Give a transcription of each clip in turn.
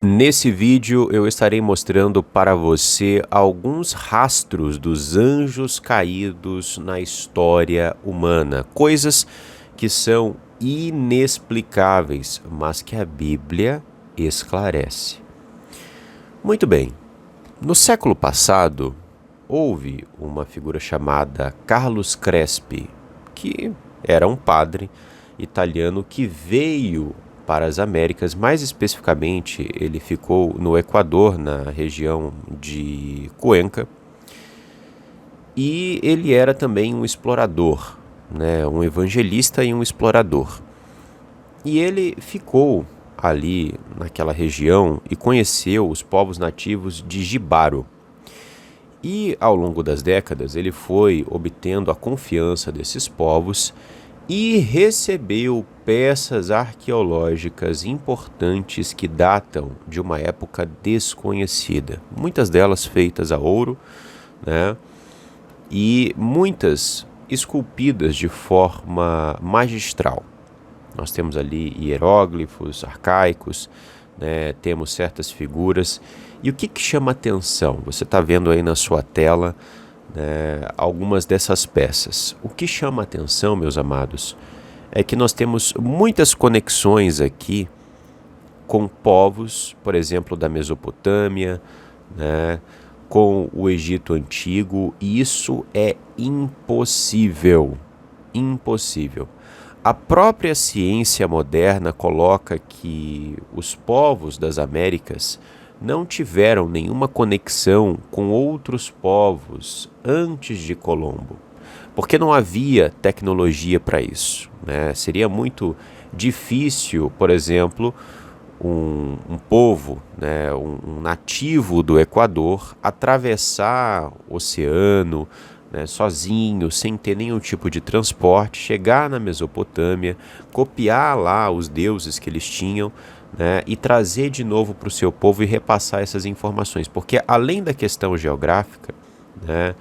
Nesse vídeo eu estarei mostrando para você alguns rastros dos anjos caídos na história humana, coisas que são inexplicáveis, mas que a Bíblia esclarece. Muito bem, no século passado houve uma figura chamada Carlos Crespi, que era um padre italiano que veio para as Américas, mais especificamente ele ficou no Equador, na região de Cuenca, e ele era também um explorador, né, um evangelista e um explorador. E ele ficou ali naquela região e conheceu os povos nativos de Jibaro. E ao longo das décadas ele foi obtendo a confiança desses povos e recebeu peças arqueológicas importantes que datam de uma época desconhecida. Muitas delas feitas a ouro, né? E muitas esculpidas de forma magistral. Nós temos ali hieróglifos arcaicos, né? Temos certas figuras. E o que chama atenção? Você está vendo aí na sua tela, né, algumas dessas peças. O que chama atenção, meus amados, é que nós temos muitas conexões aqui com povos, por exemplo, da Mesopotâmia, né, com o Egito Antigo, e isso é impossível. Impossível. A própria ciência moderna coloca que os povos das Américas não tiveram nenhuma conexão com outros povos antes de Colombo, porque não havia tecnologia para isso, né? Seria muito difícil, por exemplo, um povo, né, um nativo do Equador, atravessar o oceano, né, sozinho, sem ter nenhum tipo de transporte, chegar na Mesopotâmia, copiar lá os deuses que eles tinham, né, e trazer de novo para o seu povo e repassar essas informações. Porque além da questão geográfica, né,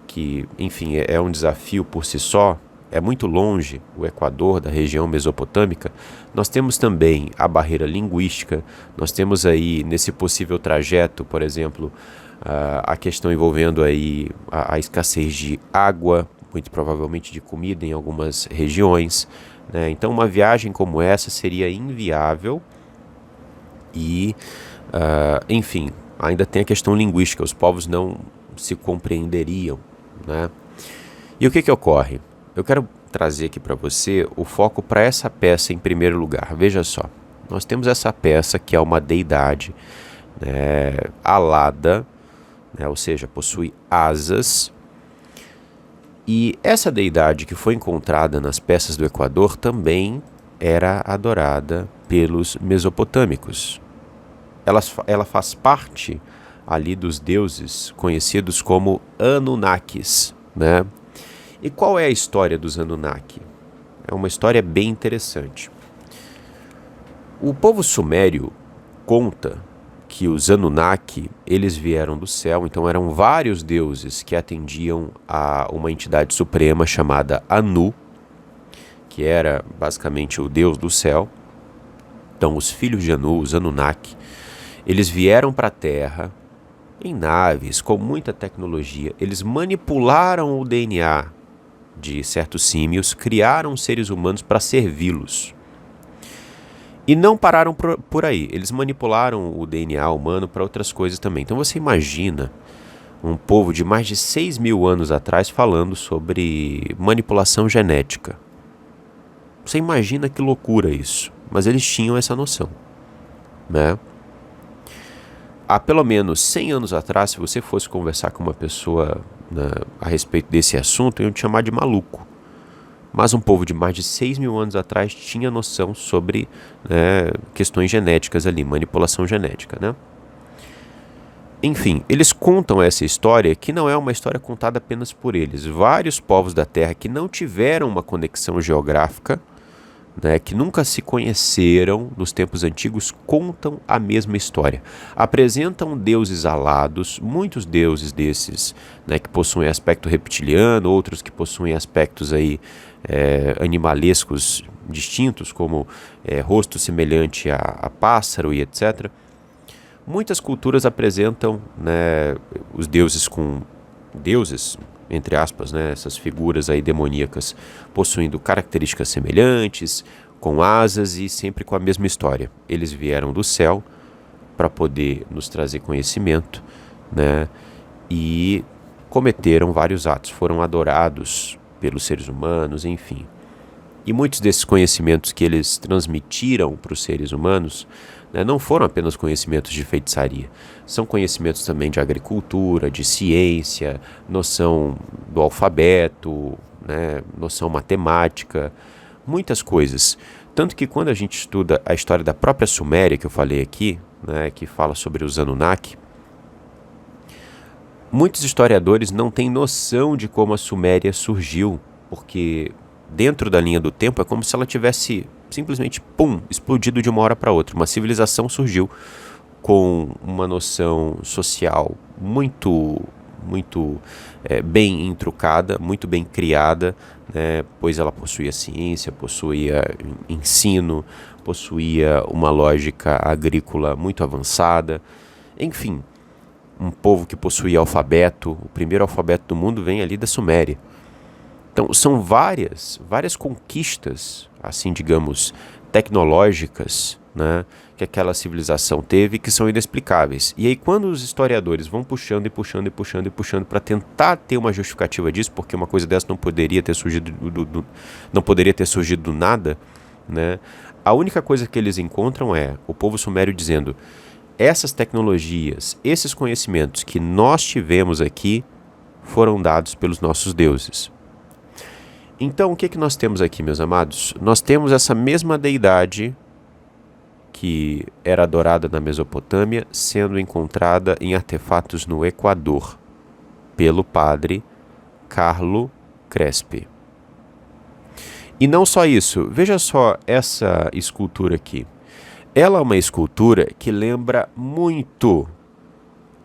que, enfim, é um desafio por si só, é muito longe o Equador da região mesopotâmica, nós temos também a barreira linguística, nós temos aí nesse possível trajeto, por exemplo, a questão envolvendo aí a escassez de água, muito provavelmente de comida em algumas regiões, né? Então uma viagem como essa seria inviável e, enfim, ainda tem a questão linguística, os povos não se compreenderiam, né? E o que ocorre? Eu quero trazer aqui para você o foco para essa peça em primeiro lugar. Veja só, nós temos essa peça que é uma deidade, né, alada, né, ou seja, possui asas. E essa deidade que foi encontrada nas peças do Equador também era adorada pelos mesopotâmicos. Ela faz parte ali dos deuses conhecidos como Anunnakis, né? E qual é a história dos Anunnaki? É uma história bem interessante. O povo sumério conta que os Anunnaki, eles vieram do céu, então eram vários deuses que atendiam a uma entidade suprema chamada Anu, que era basicamente o deus do céu. Então os filhos de Anu, os Anunnaki, eles vieram para a Terra em naves, com muita tecnologia. Eles manipularam o DNA de certos símios, criaram seres humanos para servi-los. E não pararam por aí, eles manipularam o DNA humano para outras coisas também. Então você imagina um povo de mais de 6.000 anos atrás falando sobre manipulação genética. Você imagina que loucura isso, mas eles tinham essa noção, né? Há pelo menos 100 anos atrás, se você fosse conversar com uma pessoa, né, a respeito desse assunto, iam te chamar de maluco. Mas um povo de mais de 6.000 anos atrás tinha noção sobre, né, questões genéticas ali, manipulação genética, né? Enfim, eles contam essa história que não é uma história contada apenas por eles. Vários povos da Terra que não tiveram uma conexão geográfica, né, que nunca se conheceram nos tempos antigos, contam a mesma história. Apresentam deuses alados, muitos deuses desses, né, que possuem aspecto reptiliano, outros que possuem aspectos aí, animalescos distintos, como rosto semelhante a pássaro e etc. Muitas culturas apresentam, né, os deuses com deuses, entre aspas, né, essas figuras aí demoníacas, possuindo características semelhantes, com asas e sempre com a mesma história. Eles vieram do céu para poder nos trazer conhecimento, né, e cometeram vários atos, foram adorados pelos seres humanos, enfim. E muitos desses conhecimentos que eles transmitiram para os seres humanos, né, não foram apenas conhecimentos de feitiçaria, são conhecimentos também de agricultura, de ciência, noção do alfabeto, né, noção matemática, muitas coisas. Tanto que quando a gente estuda a história da própria Suméria, que eu falei aqui, né, que fala sobre os Anunnaki, muitos historiadores não têm noção de como a Suméria surgiu, porque dentro da linha do tempo é como se ela tivesse simplesmente, pum, explodido de uma hora para outra. Uma civilização surgiu com uma noção social muito bem intrucada, muito bem criada, né, pois ela possuía ciência, possuía ensino, possuía uma lógica agrícola muito avançada, enfim, um povo que possuía alfabeto. O primeiro alfabeto do mundo vem ali da Suméria. Então, são várias conquistas, assim, digamos, tecnológicas, né, que aquela civilização teve, que são inexplicáveis. E aí, quando os historiadores vão puxando e puxando e puxando e puxando para tentar ter uma justificativa disso, porque uma coisa dessa não poderia ter surgido do nada, né, a única coisa que eles encontram é o povo sumério dizendo: essas tecnologias, esses conhecimentos que nós tivemos aqui foram dados pelos nossos deuses. Então, o que nós temos aqui, meus amados? Nós temos essa mesma deidade que era adorada na Mesopotâmia, sendo encontrada em artefatos no Equador, pelo padre Carlo Crespi. E não só isso, veja só essa escultura aqui. Ela é uma escultura que lembra muito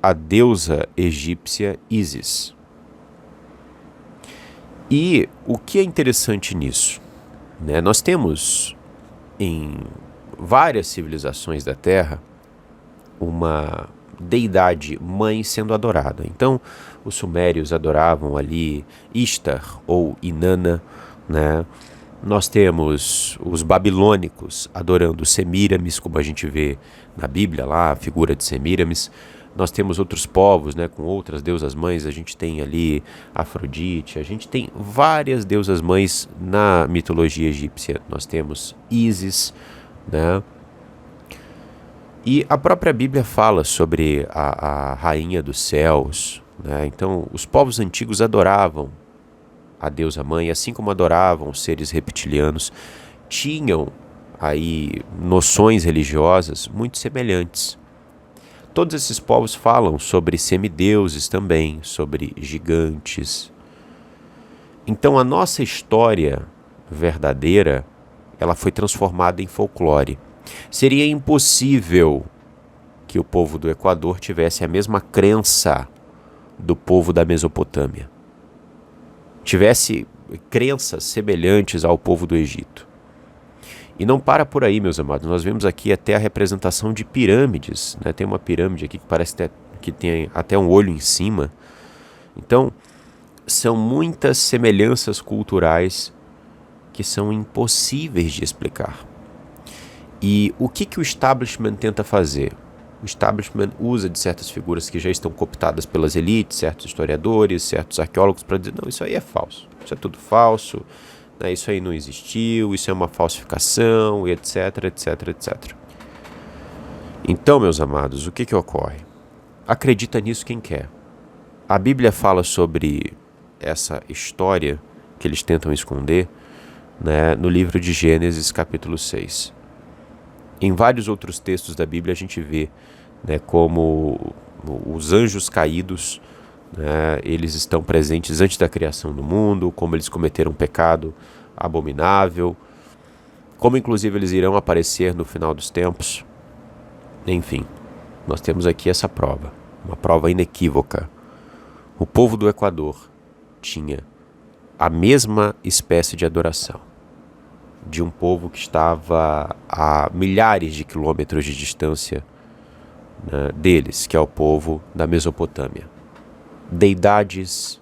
a deusa egípcia Ísis. E o que é interessante nisso? Né? Nós temos em várias civilizações da Terra uma deidade mãe sendo adorada. Então, os sumérios adoravam ali Ishtar ou Inanna, né? Nós temos os babilônicos adorando Semíramis, como a gente vê na Bíblia lá, a figura de Semíramis. Nós temos outros povos, né, com outras deusas mães. A gente tem ali Afrodite, a gente tem várias deusas mães na mitologia egípcia. Nós temos Ísis, né? E a própria Bíblia fala sobre a rainha dos céus, né? Então, os povos antigos adoravam a deusa mãe, assim como adoravam os seres reptilianos, tinham aí noções religiosas muito semelhantes. Todos esses povos falam sobre semideuses também, sobre gigantes. Então a nossa história verdadeira, ela foi transformada em folclore. Seria impossível que o povo do Equador tivesse a mesma crença do povo da Mesopotâmia, tivesse crenças semelhantes ao povo do Egito. E não para por aí, meus amados. Nós vemos aqui até a representação de pirâmides, né? Tem uma pirâmide aqui que parece que tem até um olho em cima. Então, são muitas semelhanças culturais que são impossíveis de explicar. E o que o establishment tenta fazer? O establishment usa de certas figuras que já estão cooptadas pelas elites, certos historiadores, certos arqueólogos, para dizer: não, isso aí é falso, isso é tudo falso, né? Isso aí não existiu, isso é uma falsificação, e etc, etc, etc. Então, meus amados, o que ocorre? Acredita nisso quem quer. A Bíblia fala sobre essa história que eles tentam esconder, né, no livro de Gênesis, capítulo 6. Em vários outros textos da Bíblia a gente vê, né, como os anjos caídos, né, eles estão presentes antes da criação do mundo, como eles cometeram um pecado abominável, como inclusive eles irão aparecer no final dos tempos. Enfim, nós temos aqui essa prova, uma prova inequívoca. O povo do Equador tinha a mesma espécie de adoração de um povo que estava a milhares de quilômetros de distância né, deles, que é o povo da Mesopotâmia. Deidades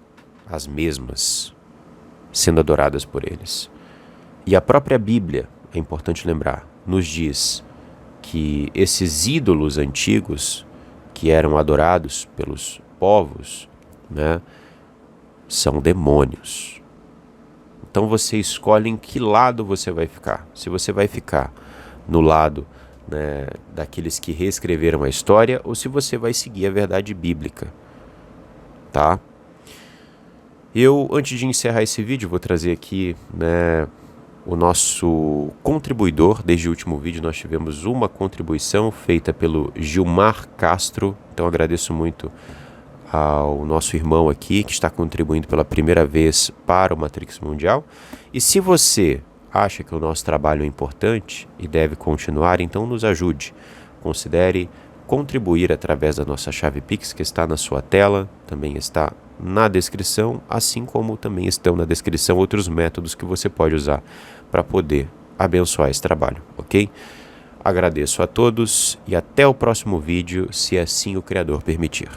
as mesmas, sendo adoradas por eles. E a própria Bíblia, é importante lembrar, nos diz que esses ídolos antigos que eram adorados pelos povos, né, são demônios. Então você escolhe em que lado você vai ficar. Se você vai ficar no lado, né, daqueles que reescreveram a história, ou se você vai seguir a verdade bíblica, tá? Eu, antes de encerrar esse vídeo, vou trazer aqui, né, o nosso contribuidor. Desde o último vídeo nós tivemos uma contribuição feita pelo Gilmar Castro. Então agradeço muito ao nosso irmão aqui que está contribuindo pela primeira vez para o Matrix Mundial. E se você acha que o nosso trabalho é importante e deve continuar, então nos ajude. Considere contribuir através da nossa chave Pix, que está na sua tela, também está na descrição, assim como também estão na descrição outros métodos que você pode usar para poder abençoar esse trabalho, ok? Agradeço a todos e até o próximo vídeo, se assim o Criador permitir.